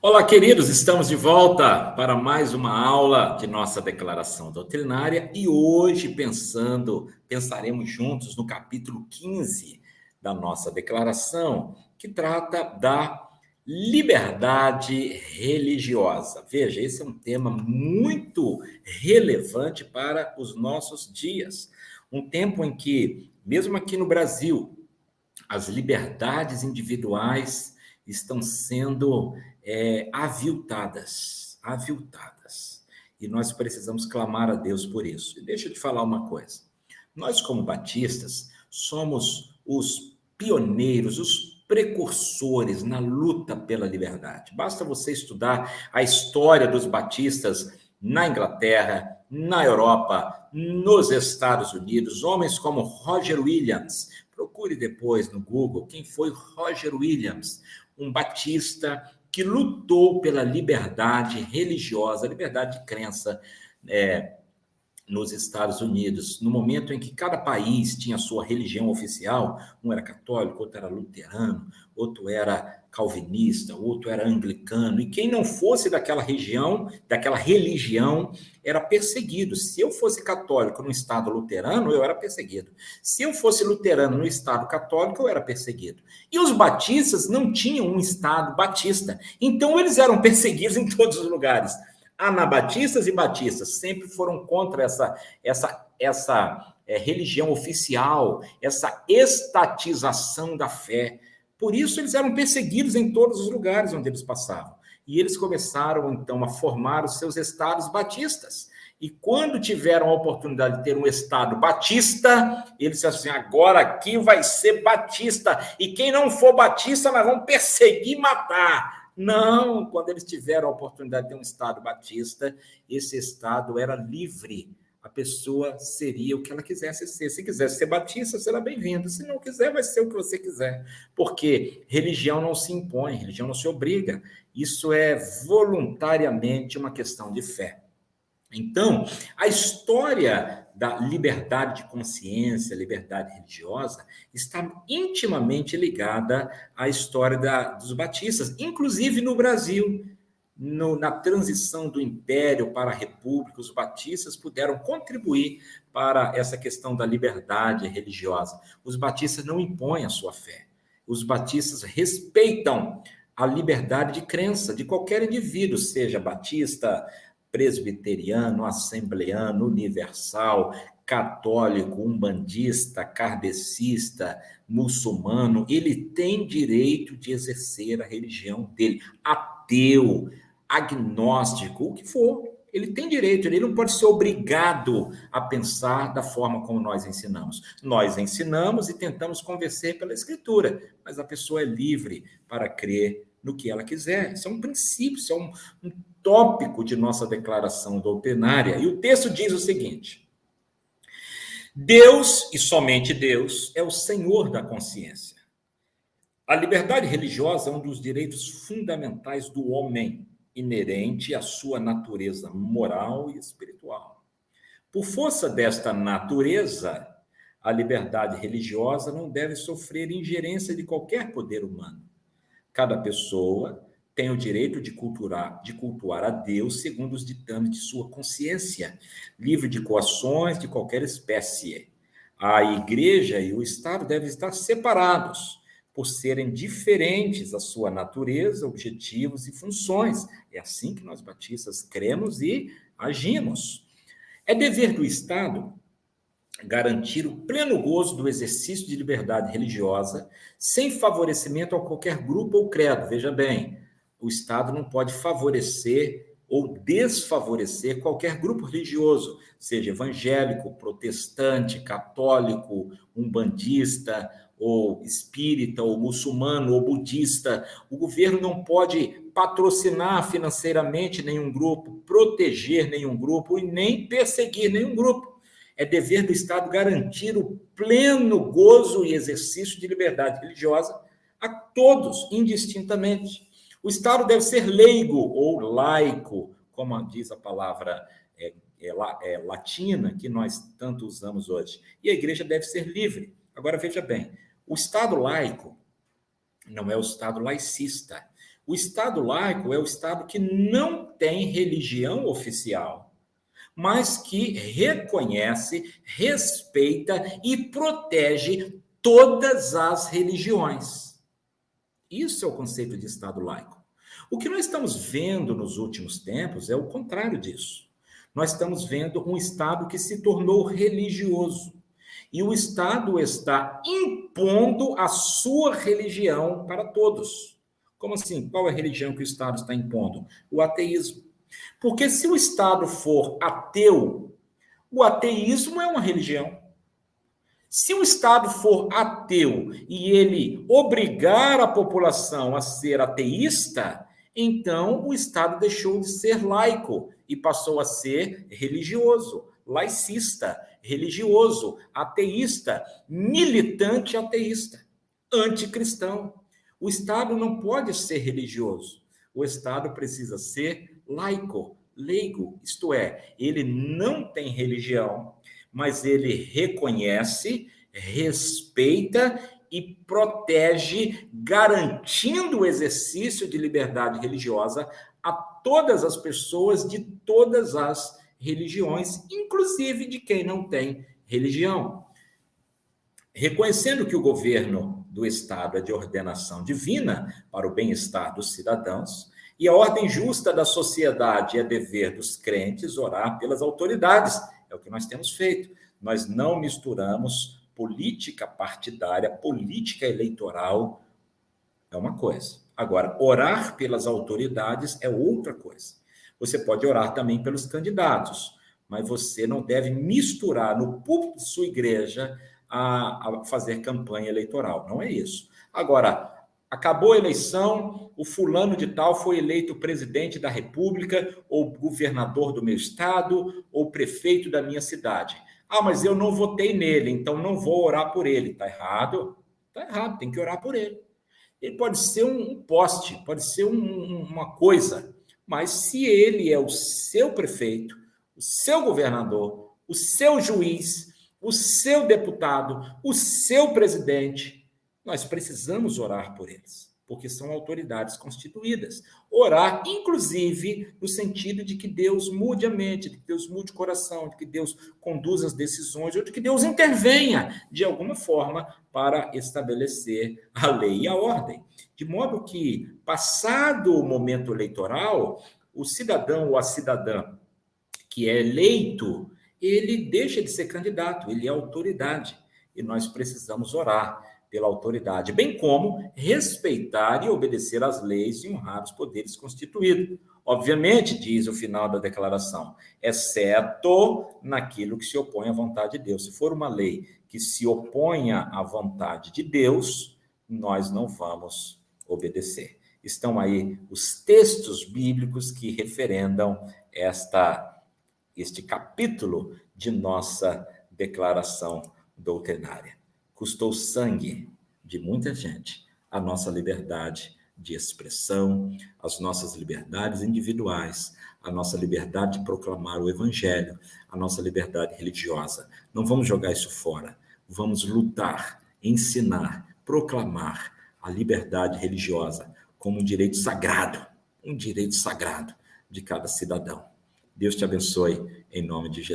Olá, queridos, estamos de volta para mais uma aula de nossa declaração doutrinária e hoje pensaremos juntos no capítulo 15 da nossa declaração, que trata da liberdade religiosa. Veja, esse é um tema muito relevante para os nossos dias. Um tempo em que, mesmo aqui no Brasil, as liberdades individuais estão sendo aviltadas. E nós precisamos clamar a Deus por isso. E deixa eu te falar uma coisa. Nós, como batistas, somos os pioneiros, os precursores na luta pela liberdade. Basta você estudar a história dos batistas na Inglaterra, na Europa, nos Estados Unidos, homens como Roger Williams. Procure depois no Google quem foi Roger Williams, um batista que lutou pela liberdade religiosa, liberdade de crença nos Estados Unidos, no momento em que cada país tinha sua religião oficial, um era católico, outro era luterano, outro era calvinista, outro era anglicano, e quem não fosse daquela religião, era perseguido. Se eu fosse católico no estado luterano, eu era perseguido. Se eu fosse luterano no estado católico, eu era perseguido. E os batistas não tinham um estado batista, então eles eram perseguidos em todos os lugares. Anabatistas e batistas sempre foram contra essa religião oficial, essa estatização da fé. Por isso, eles eram perseguidos em todos os lugares onde eles passavam. E eles começaram, então, a formar os seus estados batistas. E quando tiveram a oportunidade de ter um estado batista, eles disseram assim, agora aqui vai ser batista. E quem não for batista, nós vamos perseguir e matar. Não, quando eles tiveram a oportunidade de ter um estado batista, esse estado era livre. A pessoa seria o que ela quisesse ser. Se quisesse ser batista, será bem-vindo. Se não quiser, vai ser o que você quiser. Porque religião não se impõe, religião não se obriga. Isso é voluntariamente uma questão de fé. Então, a história da liberdade de consciência, liberdade religiosa, está intimamente ligada à história dos batistas, inclusive no Brasil. Na transição do Império para a República, os batistas puderam contribuir para essa questão da liberdade religiosa. Os batistas não impõem a sua fé. Os batistas respeitam a liberdade de crença de qualquer indivíduo, seja batista, presbiteriano, assembleano, universal, católico, umbandista, kardecista, muçulmano. Ele tem direito de exercer a religião dele. Ateu, agnóstico, o que for. Ele tem direito, ele não pode ser obrigado a pensar da forma como nós ensinamos. Nós ensinamos e tentamos convencer pela Escritura, mas a pessoa é livre para crer no que ela quiser. Isso é um princípio, isso é um tópico de nossa declaração doutrinária. E o texto diz o seguinte: Deus, e somente Deus, é o Senhor da consciência. A liberdade religiosa é um dos direitos fundamentais do homem, inerente à sua natureza moral e espiritual. Por força desta natureza, a liberdade religiosa não deve sofrer ingerência de qualquer poder humano. Cada pessoa tem o direito de cultuar a Deus segundo os ditames de sua consciência, livre de coações de qualquer espécie. A igreja e o Estado devem estar separados, por serem diferentes à sua natureza, objetivos e funções. É assim que nós batistas cremos e agimos. É dever do Estado garantir o pleno gozo do exercício de liberdade religiosa, sem favorecimento a qualquer grupo ou credo. Veja bem, o Estado não pode favorecer ou desfavorecer qualquer grupo religioso, seja evangélico, protestante, católico, umbandista, ou espírita, ou muçulmano, ou budista. O governo não pode patrocinar financeiramente nenhum grupo, proteger nenhum grupo e nem perseguir nenhum grupo. É dever do Estado garantir o pleno gozo e exercício de liberdade religiosa a todos, indistintamente. O Estado deve ser leigo ou laico, como diz a palavra latina, que nós tanto usamos hoje. E a igreja deve ser livre. Agora, veja bem, o Estado laico não é o Estado laicista. O Estado laico é o Estado que não tem religião oficial, mas que reconhece, respeita e protege todas as religiões. Isso é o conceito de Estado laico. O que nós estamos vendo nos últimos tempos é o contrário disso. Nós estamos vendo um Estado que se tornou religioso. E o Estado está impondo a sua religião para todos. Como assim? Qual é a religião que o Estado está impondo? O ateísmo. Porque se o Estado for ateu, o ateísmo é uma religião. Se o Estado for ateu e ele obrigar a população a ser ateísta, então o Estado deixou de ser laico e passou a ser religioso, laicista, religioso, ateísta, militante ateísta, anticristão. O Estado não pode ser religioso. O Estado precisa ser laico, leigo, isto é, ele não tem religião, mas ele reconhece, respeita e protege, garantindo o exercício de liberdade religiosa a todas as pessoas de todas as religiões, inclusive de quem não tem religião. Reconhecendo que o governo do Estado é de ordenação divina para o bem-estar dos cidadãos, e a ordem justa da sociedade é dever dos crentes orar pelas autoridades. É o que nós temos feito. Nós não misturamos política partidária, política eleitoral, é uma coisa. Agora, orar pelas autoridades é outra coisa. Você pode orar também pelos candidatos, mas você não deve misturar no púlpito de sua igreja a fazer campanha eleitoral. Não é isso. Agora, acabou a eleição, o fulano de tal foi eleito presidente da República, ou governador do meu estado, ou prefeito da minha cidade. Ah, mas eu não votei nele, então não vou orar por ele. Está errado? Está errado, tem que orar por ele. Ele pode ser um poste, pode ser uma coisa, mas se ele é o seu prefeito, o seu governador, o seu juiz, o seu deputado, o seu presidente, nós precisamos orar por eles, porque são autoridades constituídas. Orar, inclusive, no sentido de que Deus mude a mente, de que Deus mude o coração, de que Deus conduza as decisões, ou de que Deus intervenha, de alguma forma, para estabelecer a lei e a ordem. De modo que, passado o momento eleitoral, o cidadão ou a cidadã que é eleito, ele deixa de ser candidato, ele é autoridade. E nós precisamos orar pela autoridade, bem como respeitar e obedecer às leis e honrar os poderes constituídos. Obviamente, diz o final da declaração, exceto naquilo que se opõe à vontade de Deus. Se for uma lei que se oponha à vontade de Deus, nós não vamos obedecer. Estão aí os textos bíblicos que referendam este capítulo de nossa declaração doutrinária. Custou sangue de muita gente a nossa liberdade de expressão, as nossas liberdades individuais, a nossa liberdade de proclamar o evangelho, a nossa liberdade religiosa. Não vamos jogar isso fora. Vamos lutar, ensinar, proclamar a liberdade religiosa como um direito sagrado de cada cidadão. Deus te abençoe, em nome de Jesus.